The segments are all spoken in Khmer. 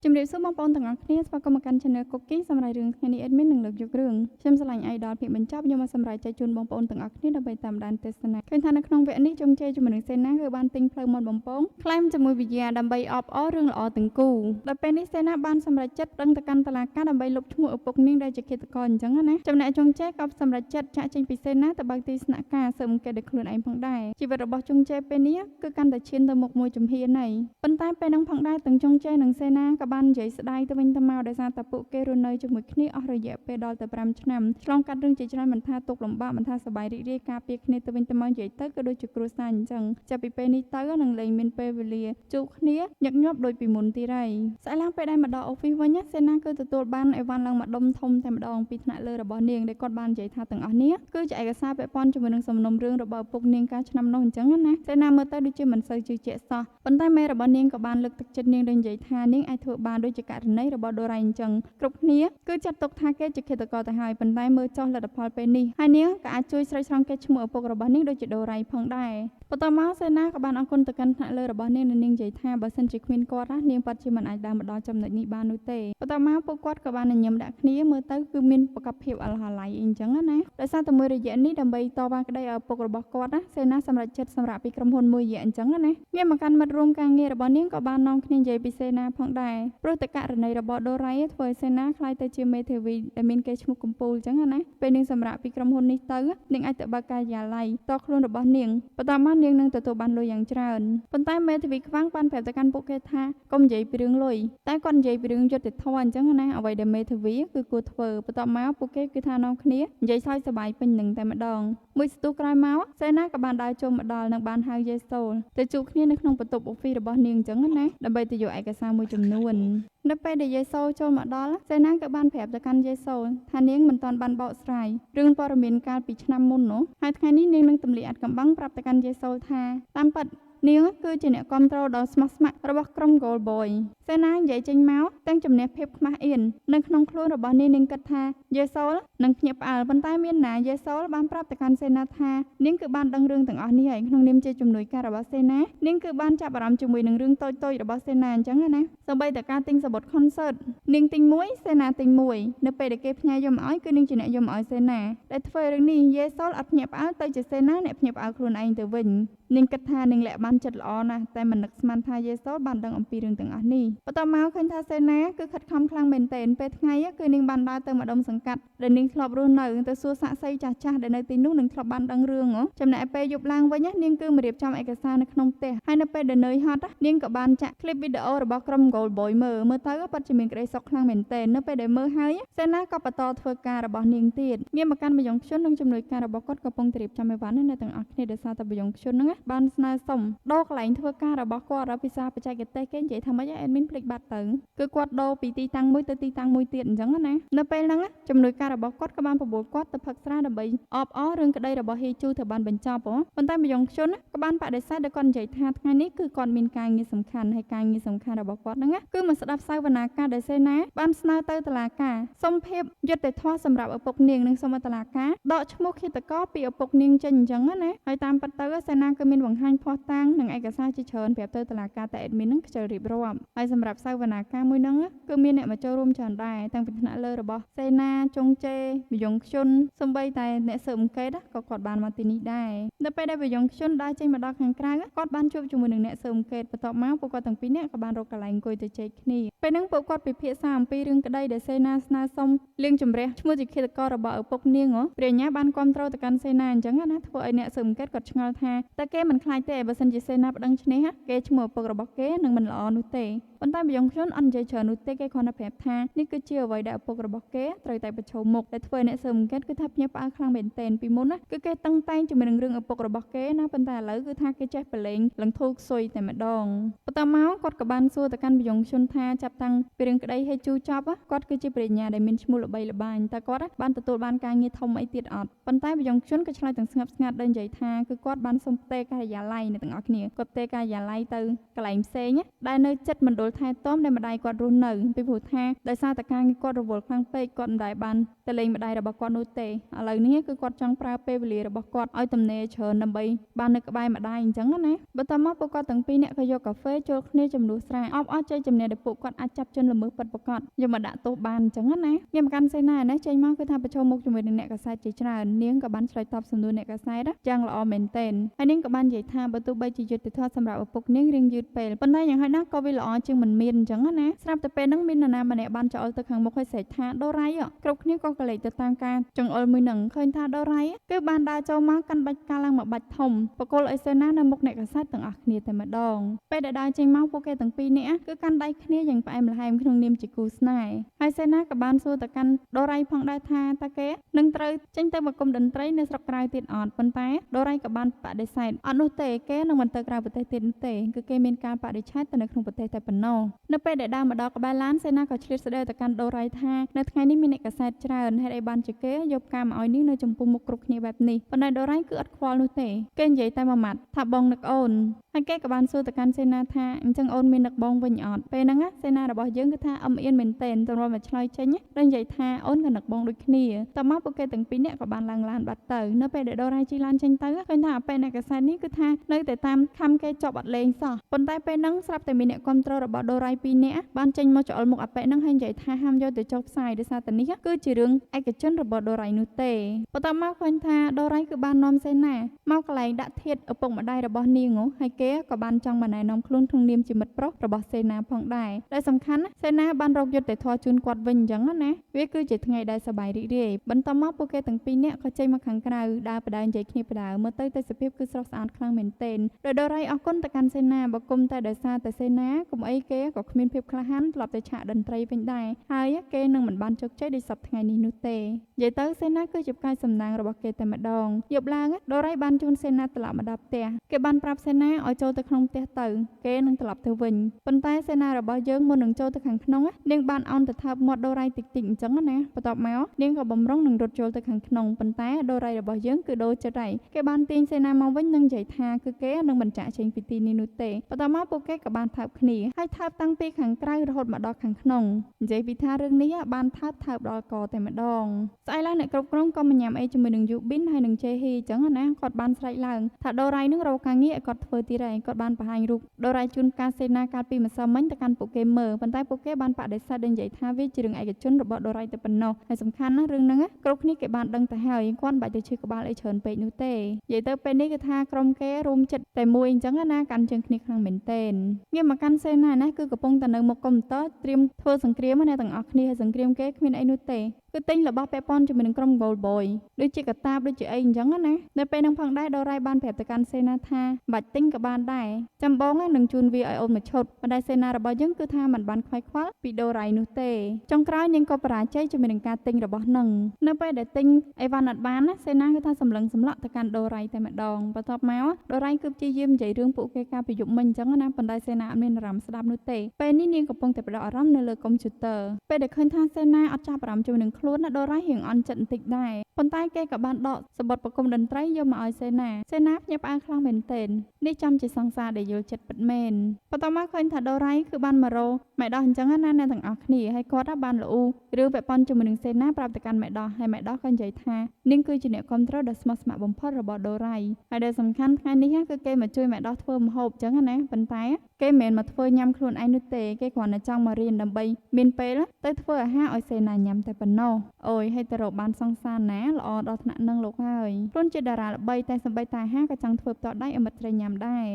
ជំរាបសួរបងប្អូនទាំងអស់គ្នាស្វាគមន៍មកកាន់ Channel Cooking សម្រាប់រឿងថ្ងៃនេះ Admin នឹងលើកយករឿងខ្ញុំឆ្លាញ់ Idol ភាគបញ្ចប់ខ្ញុំមកសម្រាប់ចែកជូនបងប្អូនទាំងអស់គ្នាដើម្បីតាមដានទស្សនាឃើញថានៅក្នុងវគ្គនេះជុំជ័យជាមួយនឹងសេនាគឺបានទិញផ្លូវមាត់បំពងក្លែមជាមួយវិញ្ញាដើម្បីអបអររឿងល្អទាំងគូដល់ពេលនេះសេនាបានសម្រេចចិត្តដឹងទៅកាន់តុលាការដើម្បីលុបឈ្មោះឪពុកនាងដែលជាឃាតករអញ្ចឹងណាចំណែកជុំជ័យក៏សម្រេចចិត្តចាក់ចេញពីសេនាទៅបើកទីស្នាក់ការស៊ើបអង្កេតដោយខ្លួនឯងផងដែរជីវិតរបស់ជុំជ័យពេលនេះគឺកាន់តែឈានទៅមុខមួយជំហានហើយប៉ុន្តែពេលហ្នឹងផងដែរទាំងជុំជ័យនិងសេនាក៏បាននិយាយស្ដាយទៅវិញទៅមកដោយសារតែពួកគេរស់នៅជាមួយគ្នាអស់រយៈពេលដល់ទៅ5ឆ្នាំឆ្លងកាត់រឿងជាច្រើនមិនថាទុក្ខលំបាកមិនថាសប្បាយរីករាយការពារគ្នាទៅវិញទៅមកនិយាយទៅក៏ដូចជាគ្រួសារអញ្ចឹងចាប់ពីពេលនេះទៅនឹងលែងមានពេលវេលាជួបគ្នាញឹកញាប់ដូចពីមុនទៀតហើយស្អែកឡើងពេលដែលមកដល់អូហ្វីសវិញសេនាគឺទទួលបានអីវ៉ាន់ឡើងមកដុំធំតែម្ដងពីថ្នាក់លើរបស់នាងដែលគាត់បាននិយាយថាទាំងអស់នេះគឺជាឯកសារពាក់ព័ន្ធជាមួយនឹងសំណុំរឿងរបស់ឪពុកនាងកាលឆ្នាំនោះអញ្ចឹងណាសេនាមើលទៅដូចជាមិនសូវជឿជាក់សោះប៉ុន្តែមេរបស់នាងក៏បានលើកទឹកចិត្តនាងដោយនិយាយថានាងអាចធ្វើបានដូចជាករណីរបស់ដូរ៉ាអញ្ចឹងគ្រប់គ្នាគឺចាត់ទុកថាគេជាឃាតករទៅហើយប៉ុន្តែមើលចុះលទ្ធផលពេលនេះហើយនាងក៏អាចជួយស្រេចស្រង់កេរ្តិ៍ឈ្មោះឪពុករបស់នាងដូចជាដូរ៉ាផងដែរបន្ទាប់មកសេនាក៏បានអរគុណទៅកាន់ថ្នាក់លើរបស់នាងនិងនាងនិយាយថាបើសិនជាគ្មានគាត់នាងពិតជាមិនអាចដើរមកដល់ចំណុចនេះបាននោះទេបន្ទាប់មកពួកគាត់ក៏បានញញឹមដាក់គ្នាមើលទៅគឺមានប្រកបភាពអល់ហឡៃអីអញ្ចឹងណាដោយសារតែមួយរយៈនេះដើម្បីតវ៉ាក្តីឲ្យឪពុករបស់គាត់ណាសេនាសម្រេចចិត្តសម្រាប់ពីក្រុមហ៊ុនមួយរយៈអញ្ចឹងណាងាកមកកាន់មិត្តរួមការងាររបស់នាងក៏បាននាំគ្នានិយាយពីសេនាផងដែរព្រោះតែករណីរបស់ដូរ៉ៃធ្វើឲ្យសេនាខ្លាយទៅជាមេធាវីដែលមានកេរ្តិ៍ឈ្មោះកំពូលអញ្ចឹងណាពេលនាងសម្រាប់ពីក្រុមហ៊ុននេះទៅនាងអាចទៅបើកការិយាល័យតខ្លួនរបស់នាងបន្ទាប់មកនាងនឹងទទួលបានលុយយ៉ាងច្រើនប៉ុន្តែមេធាវីខ្វាំងបានប្រាប់ទៅកាន់ពួកគេថាកុំនិយាយពីរឿងលុយតែគាត់និយាយពីរឿងយុត្តិធម៌អញ្ចឹងណាអ្វីដែលមេធាវីគឺគួរធ្វើបន្ទាប់មកពួកគេគឺថានាំគ្នានិយាយសើចសប្បាយពេញនឹងតែម្ដងមួយសន្ទុះក្រោយមកសេនាក៏បានដើរចូលមកដល់និងបានហៅយេសូលទៅជួបគ្នានៅក្នុងបន្ទប់អូហ្វីសរបស់នាងអញ្ចឹងណាដើម្បីទៅយកឯកសារមួយចំនួននៅពេលដែលយេសូលចូលមកដល់សេនាក៏បានប្រាប់ទៅកាន់យេសូលថានាងមិនទាន់បានបកស្រាយរឿងព័ត៌មានកាលពីឆ្នាំមុននោះហើយថ្ងៃនេះនាងនឹងទម្លាក់អាត់កំបាំងប្រាប់ទៅកាន់យេសូលថាតាមពិតនាងគឺជាអ្នកគ្រប់គ្រងដ៏ស្មោះស្ម័គ្ររបស់ក្រុម Gold Boy សេនានិយាយចេញមកទាំងជំនះភាពខ្មាស់អៀននៅក្នុងខ្លួនរបស់នាងគិតថាយេសូលនឹងភ្ញាក់ផ្អើលប៉ុន្តែមានណាយេសូលបានប្រាប់ទៅកាន់សេនាថានាងគឺបានដឹងរឿងទាំងអស់នេះហើយក្នុងនាមជាជំនួយការរបស់សេនានាងគឺបានចាប់អារម្មណ៍ជាមួយនឹងរឿងតូចៗរបស់សេនាអញ្ចឹងណាសូម្បីតែការទិញសំបុត្រ concert នាងទិញមួយសេនាទិញមួយនៅពេលដែលគេផ្ញើយកមកឲ្យគឺនាងជាអ្នកយកមកឲ្យសេនាដែលធ្វើរឿងនេះយេសូលអត់ភ្ញាក់ផ្អើលទៅជាសេនាអ្នកភ្ញាក់ផ្អើលខ្លួនឯងទៅវិញនាងគិតថានាងលាក់បានចិត្តល្អណាស់តែមិននឹកស្មានថាយេសូលបានដឹងអំពីរឿងទាំងអស់នេះបន្ទាប់មកឃើញថាសេនាគឺខិតខំខ្លាំងមែនទែនពេលថ្ងៃគឺនាងបានដើរទៅម្ដុំសង្កាត់ដែលនាងធ្លាប់រស់នៅទៅសួរសាក្សីចាស់ៗដែលនៅទីនោះនឹងធ្លាប់បានដឹងរឿងចំណែកពេលយប់ឡើងវិញនាងគឺមករៀបចំឯកសារនៅក្នុងផ្ទះហើយនៅពេលដែលនឿយហត់នាងក៏បានចាក់ឃ្លីបវីដេអូរបស់ក្រុម Gold Boy មើលទៅពិតជាមានក្តីសុខខ្លាំងមែនទែននៅពេលដែលមើលហើយសេនាក៏បន្តធ្វើការរបស់នាងទៀតងាកមកកាន់បយងខ្ជុននិងជំនួយការរបស់គាត់កំពុងតែរៀបចំអីវ៉ាន់នៅទាំងអស់គ្នាដោយសារតែបយងខ្ជុនហ្នឹងបានស្នើសុំដូរកន្លែងធ្វើការរបស់គាត់ឲ្យភាសាបច្ចេកទេសគេនិយាយថាម៉េច admin ភ្លេចបាត់ទៅគឺគាត់ដូរពីទីតាំងមួយទៅទីតាំងមួយទៀតអញ្ចឹងណានៅពេលហ្នឹងជំនួយការរបស់គាត់ក៏បានប្របួលគាត់ទៅផឹកស្រាដើម្បីអបអររឿងក្តីរបស់ហេជូទៅបានបញ្ចប់ប៉ុន្តែបយងខ្ជុនក៏បានបដិសេធដោយគាត់និយាយថាថ្ងៃនេះគឺគាត់មានការងារសំខាន់ហើយការងារសំខាន់របស់គាត់ហ្នឹងគឺមកស្ដាប់សាវនាការដែលសេនាបានស្នើទៅតុលាការសុំភាពយុត្តិធម៌សម្រាប់ឪពុកនាងនិងសូមឲ្យតុលាការដកឈ្មោះឃាតករពីឪពុកនាងចេញអញ្ចឹងណាហើយតាមពិតទៅសេនាក៏មានបង្ហាញភស្តុតាងនិងឯកសារជាច្រើនប្រាប់ទៅតុលាការតែ admin នឹងខ្ជិលរៀបរាប់ហើយសម្រាប់សាវនាការមួយហ្នឹងគឺមានអ្នកមកចូលរួមច្រើនដែរតាំងពីថ្នាក់លើរបស់សេនាចុងជេបយងខ្ជុនសូម្បីតែអ្នកស៊ើបអង្កេតក៏គាត់បានមកទីនេះដែរនៅពេលដែលបយងខ្ជុនដើរចេញមកដល់ខាងក្រៅគាត់បានជួបជាមួយនឹងអ្នកស៊ើបអង្កេតបន្ទាប់មកពួកគាត់ទាំងពីរនាក់ក៏បានរកកន្លែងអង្គុយទៅជែកគ្នាពេលហ្នឹងពួកគាត់ពិភាក្សាអំពីរឿងក្តីដែលសេនាស្នើសុំលាងជំរះឈ្មោះជាឃាតកររបស់ឪពុកនាងព្រះញ្ញាបានគ្រប់គ្រងទៅកាន់សេនាអញ្ចឹងណាធ្វើឲ្យអ្នកស៊ើបអង្កេតគាត់ឆ្ងល់ថាតើគេមិនខ្លាចទេបើសិនជាសេនាប្តឹងឈ្នះគេឈ្មោះឪពុករបស់គេនឹងមិនល្អនោះទេប៉ុន្តែបយងខ្ជុនអត់និយាយច្រើននោះទេគេគ្រាន់តែប្រាប់ថានេះគឺជាអ្វីដែលឪពុករបស់គេត្រូវតែប្រឈមមុខដែលធ្វើឲ្យអ្នកស៊ើបអង្កេតគឺថាភ្ញាក់ផ្អើលខ្លាំងមែនទែនពីមុនណាគឺគេតឹងតែងជាមួយនឹងរឿងឪពុករបស់គេណាប៉ុន្តែឥឡូវគឺថាគេចេះប្រឡែងលង្ធូរខ្សុយតែម្ដងបន្ទាប់មកគាត់ក៏បានសួរទៅកាន់បយងខ្ជុនថាចាប់តាំងពីរឿងក្តីហេជូចប់គាត់គឺជាប្រាជ្ញាដែលមានឈ្មោះល្បីល្បាញតែគាត់បានទទួលបានការងារធំអីទៀតអត់ប៉ុន្តែបយងខ្ជុនក៏ឆ្លើយទាំងស្ងប់ស្ងាត់ដោយនិយាយថាគឺគាត់បានសុំផ្ទេរការិយាល័យអ្នកទាំងអស់គ្នាគាត់ផ្ទេរការិយាល័យទៅកន្លែងផ្សេងដែលនៅជិតមណ្ឌល ល់ថែទាំដែលម្ដាយគាត់រស់នៅពីព្រោះថាដោយសារតែការងារគាត់រវល់ខ្លាំងពេកគាត់មិនដែលបានទៅលេងម្ដាយរបស់គាត់នោះទេឥឡូវនេះគឺគាត់ចង់ប្រើពេលវេលារបស់គាត់ឲ្យទំនេរច្រើនដើម្បីបាននៅក្បែរម្ដាយអញ្ចឹងណាបន្ទាប់មកពួកគាត់ទាំងពីរនាក់ក៏យកកាហ្វេចូលគ្នាជំនួសស្រាអបអរជ័យជំនះដែលពួកគាត់អាចចាប់ជនល្មើសពិតប្រាកដយកមកដាក់ទោសបានអញ្ចឹងណាខ្ញុំកាន់សេនានេះចេញមកគឺថាប្រឈមមុខជាមួយនឹងអ្នកកាសែតជាច្រើននាងក៏បានឆ្លើយតបសំណួរអ្នកកាសែតយ៉ាងល្អមែនទែនហើយនាងក៏បាននិយាយថាបើទោះបីជាយុត្តិធម៌សម្រាប់ឪពុកនាងរៀងយឺតពេលប៉ុន្តែយ៉ាងហោចណាស់ក៏វាល្អជាងមិនមានអញ្ចឹងណាស្រាប់តែពេលហ្នឹងមាននរណាម្នាក់បានចូលទៅខាងមុខហើយស្រែកថាដូរ៉ៃគ្រប់គ្នាក៏កលេចទៅតាមការចង្អុលមួយនឹងឃើញថាដូរ៉ៃគឺបានដើរចូលមកកាន់បាច់កាឡើងមកបាច់ធំបកគលឲ្យសេនានៅមុខអ្នកកាសែតទាំងអស់គ្នាតែម្ដងពេលដែលដើរចេញមកពួកគេទាំងពីរនាក់គឺកាន់ដៃគ្នាយ៉ាងផ្អែមល្ហែមក្នុងនាមជាគូស្នេហ៍ហើយសេនាក៏បានសួរទៅកាន់ដូរ៉ៃផងដែរថាតើគេនឹងត្រូវចេញទៅបង្គំតន្ត្រីនៅស្រុកក្រៅទៀតអត់ប៉ុន្តែដូរ៉ៃក៏បានបដិសេធអត់នោះទេគេនឹងមិនទៅក្រៅប្រទេសទៀតទេគឺគេមានការបដិឆេទទៅនៅក្នុងប្រទេសតែប៉ុណ្ណោះនៅពេលដែលដើរមកដល់ក្បែរឡានសេនាក៏ឆ្លៀតស្ដីទៅកាន់ដូរ៉ៃថានៅថ្ងៃនេះមានអ្នកកាសែតច្រើនហេតុអីបានជាគេយកផ្កាមកឲ្យនាងនៅចំពោះមុខគ្រប់គ្នាបែបនេះប៉ុន្តែដូរ៉ៃគឺអត់ខ្វល់នោះទេគេនិយាយតែមួយម៉ាត់ថាបងនឹកអូនហើយគេក៏បានសួរទៅកាន់សេនាថាអញ្ចឹងអូនមាននឹកបងវិញអត់ពេលហ្នឹងសេនារបស់យើងគឺថាអឹមអៀនមែនទែនទម្រាំមកឆ្លើយចេញដោយនិយាយថាអូនក៏នឹកបងដូចគ្នាតមកពួកគេទាំងពីរនាក់ក៏បានឡើងឡានបាត់ទៅនៅពេលដែលដូរ៉ៃជិះឡានចេញទៅឃើញថាអប៉ែអ្នកកាសែតនេះគឺថានៅតែតាមខំគេជាប់អត់លេងសោះប៉ុន្តែពេលហ្នឹងស្រាប់តែមានអ្នកគ្រប់គ្រងរបស់ដូរ៉ៃពីរនាក់បានចេញមកច្អល់មុខអប៉ែហ្នឹងហើយនិយាយថាហាមយកទៅចុះផ្សាយដោយសារតែនេះគឺជារឿងឯកជនរបស់ដូរ៉ៃនោះទេបន្ទាប់មកឃើញថាដូរ៉ៃគឺបាននាំសេនាមកកន្លែងដាក់ធាតុឪពុកម្ដាយរបស់នាងហើយគេក៏បានចង់មកណែនាំខ្លួនក្នុងនាមជាមិត្តប្រុសរបស់សេនាផងដែរដែលសំខាន់សេនាបានរកយុត្តិធម៌ជូនគាត់វិញអញ្ចឹងណាវាគឺជាថ្ងៃដែលសប្បាយរីករាយបន្ទាប់មកពួកគេទាំងពីរនាក់ក៏ចេញមកខាងក្រៅដើរបដើនិយាយគ្នាបដើមើលទៅទេសភាពគឺស្រស់ស្អាតខ្លាំងមែនទែនដោយដូរ៉ៃអរគុណទៅកាន់សេនាបើគុំតែដោយសារតែសេនាកុំអីគេក៏គ្មានភាពក្លាហានត្រឡប់ទៅឆាកតន្ត្រីវិញដែរហើយគេនឹងមិនបានជោគជ័យដូចសពថ្ងៃនេះនោះទេនិយាយទៅសេនាគឺជាផ្កាយសំណាងរបស់គេតែម្ដងយប់ឡើងដូរ៉ៃបានជូនសេនាត្រឡប់មកដល់ផ្ទះគេបានប្រាប់សេនាឲ្យចូលទៅក្នុងផ្ទះទៅគេនឹងត្រឡប់ទៅវិញប៉ុន្តែសេនារបស់យើងមុននឹងចូលទៅខាងក្នុងនាងបានអោនទៅថើបមាត់ដូរ៉ៃតិចតិចអញ្ចឹងណាបន្ទាប់មកនាងក៏បំរុងនឹងរត់ចូលទៅខាងក្នុងប៉ុន្តែដូរ៉ៃរបស់យើងគឺដូរចិត្តហើយគេបានទាញសេនាមកវិញនឹងនិយាយថាគឺគេនឹងមិនចាក់ចេញពីទីនេះនោះទេបន្ទាប់មកពួកគេក៏បានថើបគ្នាហើយថើបតាំងពីខាងក្រៅរហូតមកដល់ខាងក្នុងនិយាយពីថារឿងនេះបានថើបដល់កតែម្ដងស្អែកឡើងអ្នកគ្រប់គ្រងក៏មកញ៉ាំអីជាមួយនឹងយូប៊ីនហើយនឹងជេហ៊ីអញ្ចឹងណាគាត់បានស្រែកឡើងថាដូរ៉ៃនឹងរកការងារឲ្យគាត់ធ្វើទៀតហើយគាត់បានបង្ហាញរូបដូរ៉ៃជូនផ្កាសេនាកាលពីម្សិលមិញទៅកាន់ពួកគេមើលប៉ុន្តែពួកគេបានបដិសេធដោយនិយាយថាវាជារឿងឯកជនរបស់ដូរ៉ៃតែប៉ុណ្ណោះហើយសំខាន់ណារឿងហ្នឹងគ្រប់គ្នាគេបានដឹងទៅហើយគាត់មិនបាច់ទៅឈឺក្បាលអីច្រើនពេកនោះទេនិយាយទៅពេលនេះគឺថាក្រុមគេរួមចិត្តតែមួយអញ្ចឹងណាកាន់ជើងគ្នាខ្លាំងមែនទែនងាកមកកាន់សេនាណាគឺកំពុងតែនៅមុខកុំព្យូទ័រត្រៀមធ្វើសង្គ្រាមណាទាំងអស់គ្នាហើយសង្គ្រាមគេគ្មានអីនោះទេគឺទិញរបស់ពាក់ព័ន្ធជាមួយនឹងក្រុម Gold Boy ដូចជាកតាបដូចជាអីអញ្ចឹងណានៅពេលហ្នឹងផងដែរដូរ៉ៃបានប្រាប់ទៅកាន់សេនាថាបាច់ទិញក៏បានដែរចាំបងនឹងជូនវាឲ្យអូនមួយឈុតប៉ុន្តែសេនារបស់យើងគឺថាមិនបានខ្វាយខ្វល់ពីដូរ៉ៃនោះទេចុងក្រោយនាងក៏បរាជ័យជាមួយនឹងការទិញរបស់នឹងនៅពេលដែលទិញអីវ៉ាន់អត់បានណាសេនាគឺថាសម្លឹងសម្លក់ទៅកាន់ដូរ៉ៃតែម្ដងបន្ទាប់មកដូរ៉ៃគឺព្យាយាមនិយាយរឿងពួកគេការប្រយុទ្ធមិញអញ្ចឹងណាប៉ុន្តែសេនាអត់មានអារម្មណ៍ស្ដាប់នោះទេពេលនេះនាងកំពុងតែផ្ដោតអារម្មណ៍នៅលើកុំព្យូទ័រពេលដែលឃើញថាសេនាអត់ចាប់អារម្មណ៍ជាមួយនឹងខ្លួនណាដូរ៉ៃរៀងអន់ចិត្តបន្តិចដែរប៉ុន្តែគេក៏បានដកសំបុត្រប្រគំតន្ត្រីយកមកឲ្យសេនាភ្ញាក់ផ្អើលខ្លាំងមែនទែននេះចំជាសង្សារដែលយល់ចិត្តពិតមែនបន្ទាប់មកឃើញថាដូរ៉ៃគឺបានមករកម៉ែដោះអញ្ចឹងណាអ្នកទាំងអស់គ្នាហើយគាត់បានលូរឿងពាក់ព័ន្ធជាមួយនឹងសេនាប្រាប់ទៅកាន់ម៉ែដោះហើយម៉ែដោះក៏និយាយថានាងគឺជាអ្នកគ្រប់គ្រងដ៏ស្មោះស្ម័គ្របំផុតរបស់ដូរ៉ៃហើយដែលសំខាន់ថ្ងៃនេះគឺគេមកជួយម៉ែដោះធ្វើម្ហូបអញ្ចឹងណាប៉ុន្តែគេមិនមែនមកធ្វើញ៉ាំខ្លួនឯងនោះទេគេគ្រាន់តែចង់មករៀនដើម្បីមានពេលទៅធ្វើអាហារឲ្យសេនាញ៉ាំតែប៉ុណ្ណោះអូយហើយទៅរកបានសង្សារណាល្អដល់ថ្នាក់នឹងលោកហើយខ្លួនជាតារាល្បីតែសម្បីតែអាហារក៏ចង់ធ្វើផ្ទាល់ដៃឲ្យមិត្តស្រីញ៉ាំដែរ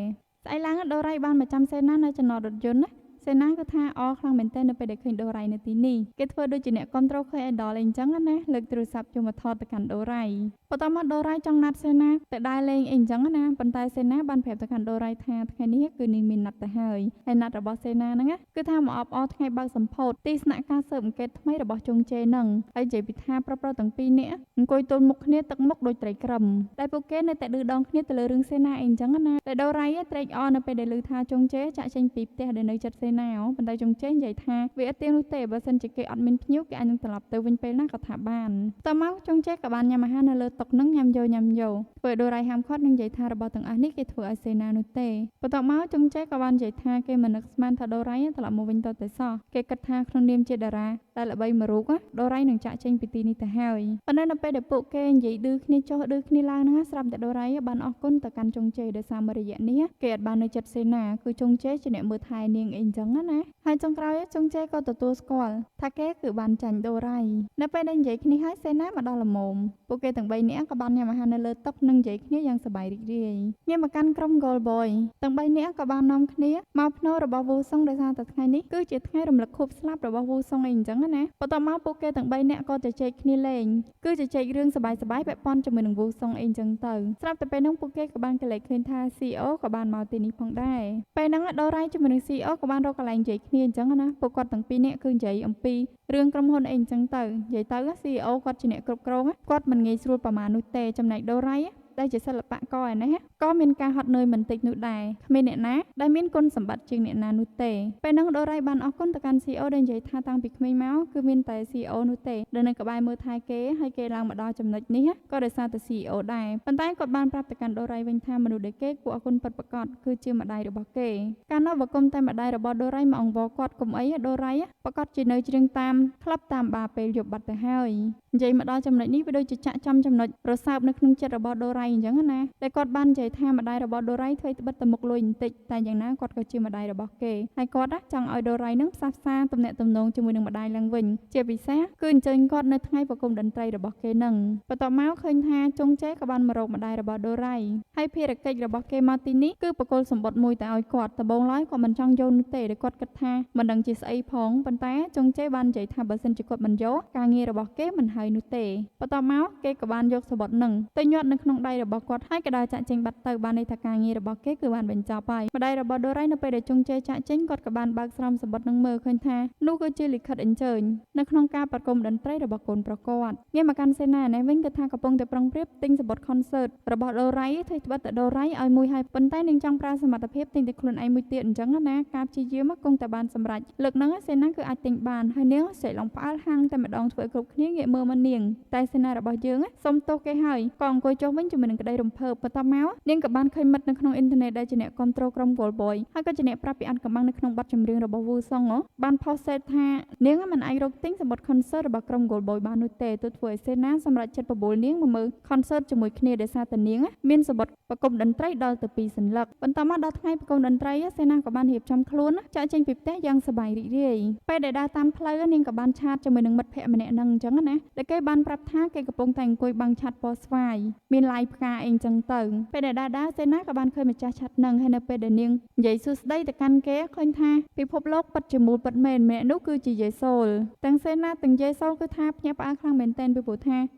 ស្អែកឡើងដូរ៉ៃបានមកចាំសេនានៅចំណតរថយន្តណាសេនាគឺថាអរខ្លាំងមែនទែននៅពេលដែលឃើញដូរ៉ៃនៅទីនេះគេធ្វើដូចជាអ្នកគ្រប់គ្រងឃើញ idol អីអញ្ចឹងណាលើកទូរស័ព្ទយកមកថតទៅកាន់ដូរ៉ៃបន្ទាប់មកដូរ៉ៃចង់ណាត់សេនាទៅដើរលេងអីអញ្ចឹងណាប៉ុន្តែសេនាបានប្រាប់ទៅកាន់ដូរ៉ៃថាថ្ងៃនេះគឺនាងមានណាត់ទៅហើយណាត់របស់សេនាហ្នឹងគឺថាមកអបអរថ្ងៃបើកសម្ពោធទីស្នាក់ការស៊ើបអង្កេតថ្មីរបស់ជុងជេហ្នឹងហើយនិយាយពីថាប្រុសៗទាំងពីរនាក់អង្គុយទល់មុខគ្នាទឹកមុខដូចត្រីក្រឹមដែលពួកគេនៅតែឌឺដងគ្នាទៅលើរឿងសេនាអីអញ្ចឹងណាតែដូរ៉ៃត្រេកអរនៅពេលដែលឮថាជុងជេចាក់ចេញពីផ្ទះដែលនៅជិតសេ ណាប៉ុន្តែចុងចេញនិយាយថាវាអត់ទៀងនោះទេបើសិនជាគេអត់មានភ្ញៀវគេអាចនឹងត្រឡប់ទៅវិញពេលណាក៏ថាបានតមកចុងចេះក៏បានញ៉ាំអាហារនៅលើតុនឹងញ៉ាំយកធ្វើដូរ៉ៃហាមឃាត់នឹងនិយាយថារបស់ទាំងអស់នេះគេធ្វើឲ្យសេនានោះទេបន្ទាប់មកចុងចេះក៏បាននិយាយថាគេមិននឹកស្មានថាដូរ៉ៃត្រឡប់មកវិញតតែសោះគេគិតថាក្នុងនាមជាតារាដែលល្បីមួយរូបដូរ៉ៃនឹងចាក់ចេញពីទីនេះទៅហើយប៉ុន្តែនៅពេលដែលពួកគេនិយាយឌឺគ្នាចុះឌឺគ្នាឡើងហ្នឹងស្រាប់តែដូរ៉ៃបានអរគុណទៅកាន់ចុងចេះដោយសារមួយរយៈនេះគេអត់បាននៅចិត្តសេនាគឺចុងចេះជាអ្នកមើលថែនាងអីអញ្ចឹងណាហើយចុងក្រោយចុងចេះក៏ទទួលស្គាល់ថាគេគឺបានចាញ់ដូរ៉ៃនៅពេលដែលនិយាយគ្នាហើយសេនាមកដល់ល្មមពួកគេទាំង3នាក់ក៏បានញ៉ាំអាហារនៅលើតុនិងនិយាយគ្នាយ៉ាងសប្បាយរីករាយងាកមកកាន់ក្រុម Gold Boy ទាំង3នាក់ក៏បាននាំគ្នាមកភ្នូររបស់វូសុងដោយសារតែថ្ងៃនេះគឺជាថ្ងៃរំលឹកខួបស្លាប់របស់វូសុងអីអញ្ចឹងណាបន្ទាប់មកពួកគេទាំង3នាក់ក៏ជជែកគ្នាលេងគឺជជែករឿងសប្បាយៗពាក់ព័ន្ធជាមួយនឹងវូសុងអីអញ្ចឹងទៅស្រាប់តែពេលនោះពួកគេក៏បានកលែកឃើញថា CEO ក៏បានមកទីនេះផងដែរពេលហ្នឹងដូរ៉ៃជាមួយនឹង CEO ក៏បានរកកន្លែងនិយាយគ្នាអញ្ចឹងណាពួកគាត់ទាំងពីរនាក់គឺនិយាយអំពីរឿងក្រុមហ៊ុនអីអញ្ចឹងទៅនិយាយទៅ CEO គាត់ជាអ្នកគ្រប់គ្រងគាត់មិនងាយស្រួលប្រមាណនោះទេចំណែកដូរ៉ៃដែលជាសិល្បករឯនេះក៏មានការហត់នឿយមិនតិចនោះដែរគ្មានអ្នកណាដែលមានគុណសម្បត្តិជាងអ្នកណានោះទេពេលហ្នឹងដូរ៉ៃបានអរគុណទៅកាន់ CEO ដែលនិយាយថាតាំងពីក្មេងមកគឺមានតែ CEO នោះទេដែលនៅក្បែរមើលថែគេហើយគេឡើងមកដល់ចំណុចនេះក៏ដោយសារតែ CEO ដែរប៉ុន្តែគាត់បានប្រាប់ទៅកាន់ដូរ៉ៃវិញថាមនុស្សដែលគេគួរអរគុណពិតប្រាកដគឺជាម្ដាយរបស់គេកាលនោះបើគុំតែម្ដាយរបស់ដូរ៉ៃមកអង្វរគាត់គុំអីដូរ៉ៃប្រកាសជានៅជ្រៀងតាមក្លឹបតាមបារពេលយប់បាត់ទៅហើយនិយាយមកដល់ចំណុចនេះវាដូចជាចាក់ចំចំណុចរសើបនៅក្នុងចិត្តរបស់ដូរ៉ៃអញ្ចឹងណាតែគាត់បាននិយាយថាម្ដាយរបស់ដូរ៉ៃធ្វើត្បិតតែមុខលុយបន្តិចតែយ៉ាងណាគាត់ក៏ជាម្ដាយរបស់គេហើយគាត់ចង់ឲ្យដូរ៉ៃនឹងផ្សះផ្សាទំនាក់ទំនងជាមួយនឹងម្ដាយឡើងវិញជាពិសេសគឺអញ្ជើញគាត់នៅថ្ងៃប្រគំតន្ត្រីរបស់គេនឹងបន្ទាប់មកឃើញថាចុងចេក៏បានមករកម្ដាយរបស់ដូរ៉ៃហើយភារកិច្ចរបស់គេមកទីនេះគឺបកគលសម្បត្តិមួយទៅឲ្យគាត់ដំបូងឡើយគាត់មិនចង់យកនោះទេដោយគាត់គិតថាមិនដឹងជាស្អីផងប៉ុន្តែចុងចេបាននិយាយថាបើសិនជាគាត់មិនយកការងាររបស់គេមិនហើយនោះទេបន្ទាប់មកគេក៏បានយកសម្បត្តិនឹងទៅញាត់នៅក្នុងដៃរបស់គាត់ហើយក៏ដើរចាក់ចេញបាត់ទៅបានន័យថាការងាររបស់គេគឺបានបញ្ចប់ហើយម្ដាយរបស់ដូរ៉ៃនៅពេលដែលចុងចេចាក់ចេញគាត់ក៏បានបើកស្រោមសម្បត្តិនឹងមើលឃើញថានោះគឺជាលិខិតអញ្ជើញនៅក្នុងការប្រគំតន្ត្រីរបស់កូនប្រុសគាត់ងាកមកកាន់សេនានេះវិញគឺថាកំពុងតែប្រុងប្រៀបទិញសម្បត្តិ concert របស់ដូរ៉ៃធ្វើត្បិតតែដូរ៉ៃឲ្យមួយហើយប៉ុន្តែនឹងចង់ប្រើសមត្ថភាពទិញតែខ្លួនឯងមួយទៀតអញ្ចឹងណាការព្យាយាមគង់តែបានសម្រេចលើកហ្នឹងសេនាគឺអាចទិញបានហើយនាងស្រែកឡងផ្អើលហាងតែម្ដងធ្វើគ្រប់គ្នាងាកមើលមកនាងតែសេនារបស់យើងសុំទោសគេហើយក៏អង្គុយចុះវិញជាមួយនឹងក្តីរំភើបបន្ទាប់មកនាងក៏បានឃើញមិត្តនៅក្នុងអ៊ីនធឺណិតដែលជាអ្នកគ្រប់គ្រងក្រុម Gold Boy ហើយក៏ជាអ្នកប្រាប់ពីអានកំបាំងនៅក្នុងបទចម្រៀងរបស់វូសុងបានផុសសេតថានាងមិនអាចរកទិញសម្បត្តិ concert របស់ក្រុម Gold Boy បាននោះទេទោះធ្វើឲ្យសេនាសម្រាប់ចិត្តបបួលនាងមកមើល concert ជាមួយគ្នាដោយសារតែនាងមានសម្បត្តិប្រគំតន្ត្រីដល់ទៅ2សន្លឹកបន្ទាប់មកដល់ថ្ងៃប្រគំតន្ត្រីសេនាក៏បានរៀបចំខ្លួនចាក់ចេញពីផ្ទះយ៉ាងសប្បាយរីករាយពេលដែលដើរតាមផ្លូវនាងក៏បានឆាតជាមួយនឹងមិត្តភ័ក្តិម្នាក់ហ្នឹងអញ្ចឹងណាដែលគេបានប្រាប់ថាគេកំពុងតែអង្គុយបាំងឆាត់ពណ៌ស្វាយមានឡាយផ្កាអីអញ្ចឹងទៅពេលដែលដើរសេនាក៏បានឃើញម្ចាស់ឆាត់ហ្នឹងហើយនៅពេលដែលនាងនិយាយសួស្ដីទៅកាន់គេឃើញថាពិភពលោកពិតជាមូលពិតមែនម្នាក់នោះគឺជាយេសូលទាំងសេនាទាំងយេសូលគឺថាភ្ញាក់ផ្អើលខ្លាំងមែនទែន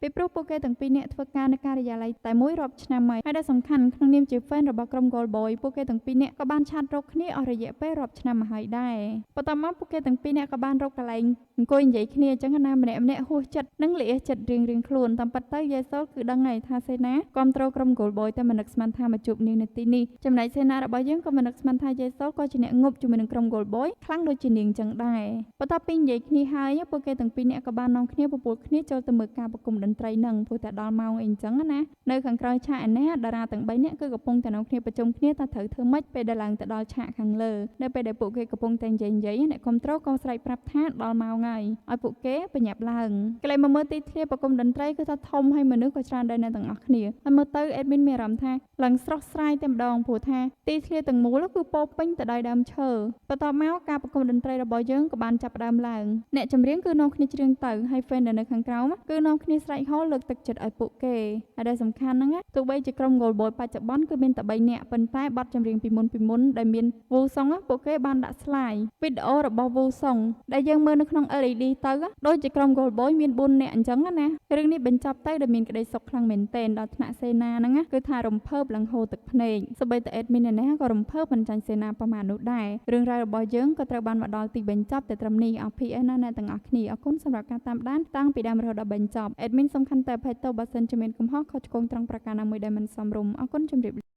ពីព្រោះពួកគេទាំងពីរនាក់ធ្វើការនៅការិយាល័យតែមួយរាប់ឆ្នាំហើយដែលសំខាន់ក្នុងនាមជា fan របស់ក្រុម Gold Boy ពួកគេទាំងពីរនាក់ក៏បានឆាតរកគ្នាអស់រយៈពេលរាប់ឆ្នាំមកហើយដែរបន្ទាប់មកពួកគេទាំងពីរនាក់ក៏បានរកកន្លែងអង្គុយនិយាយគ្នាអញ្ចឹងណាម្នាក់ហួសចិត្តនិងលាក់ចិត្តរៀងខ្លួនតាមពិតទៅយេសូលគឺដឹងហើយថាសេនាគ្រប់គ្រងក្រុម Gold Boy តែមិននឹកស្មានថាមកជួបនាងនៅទីនេះចំណែកសេនារបស់យើងក៏មិននឹកស្មានថាយេសូលក៏ជាអ្នកងប់ជាមួយនឹងក្រុម Gold Boy ខ្លាំងដូចជានាងចឹងដែរបន្ទាប់ពីនិយាយគ្នាហើយពួកគេទាំងពីរនាក់ក៏បាននាំគ្នាប្រពល់គ្នាចូលទៅមើលការប្រគំតន្ត្រីនឹងព្រោះតែដល់ម៉ោងអីចឹងណានៅខាងក្រោយឆាកឯនេះតារាទាំង3នាក់គឺកំពុងតែនាំគ្នាប្រជុំគ្នាថាត្រូវធ្វើម៉េចពេលដែលឡើងទៅដល់ឆាកខាងលើនៅពេលដែលពួកគេកំពុងតែនិយាយអ្នកគ្រប់គ្រងក៏ស្រែកប្រាប់ថាដល់ម៉ោងហើយឲ្យពួកគេបញ្ញាប់ឡើងកន្លែងមកមើលទីធ្លាប្រគំតន្ត្រីគឺថាធំហើយមនុស្សក៏ច្រើនដែរអ្នកទាំងអស់គ្នាហើយមើលទៅអេដមីនមានអារម្មណ៍ថាឡើងស្រស់ស្រាយតែម្ដងព្រោះថាទីធ្លាទាំងមូលគឺពោពេញទៅដោយដើមឈើបន្ទាប់មកការប្រគំតន្ត្រីរបស់យើងក៏បានចាប់ផ្ដើមឡើងអ្នកចម្រៀងគឺនាំគ្នាច្រៀងទៅហើយ fan ដែលនៅខាងក្រោមគឺនាំគ្នាស្រែកហៅលើកទឹកចិត្តឲ្យពួកគេហើយដែលសំខាន់ហ្នឹងទោះបីជាក្រុម Gold Boy បច្ចុប្បន្នគឺមានតែ3នាក់ប៉ុន្តែបទចម្រៀងពីមុនដែលមានវូសុងពួកគេបានដាក់ស្លាយវីដេអូរបស់វូសុងដែលយើងមើលនៅក្នុង LED ទៅដូចជាក្រុម Gold Boy មាន4នាក់អញ្ចឹងណារឿងនេះបញ្ចប់ទៅដោយមានក្តីសុខខ្លាំងមែនទែនដល់ថ្នាក់សេនាហ្នឹងគឺថារំភើបឡើងហូរទឹកភ្នែកសូម្បីតែ admin នេះក៏រំភើបមិនចាញ់សេនាប្រមាណនោះដែររឿងរ៉ាវរបស់យើងក៏ត្រូវបានមកដល់ទីបញ្ចប់តែត្រឹមនេះអរ PS ណាអ្នកទាំងអស់គ្នាអរគុណសម្រាប់ការតាមដានតាំងពីដើមរហូតដល់បញ្ចប់ admin សំខាន់តែអភ័យទោសបើសិនជាមានកំហុសខុសឆ្គងត្រង់ប្រការណាមួយដែលមិនសមរម្យអរគុណជម្រាប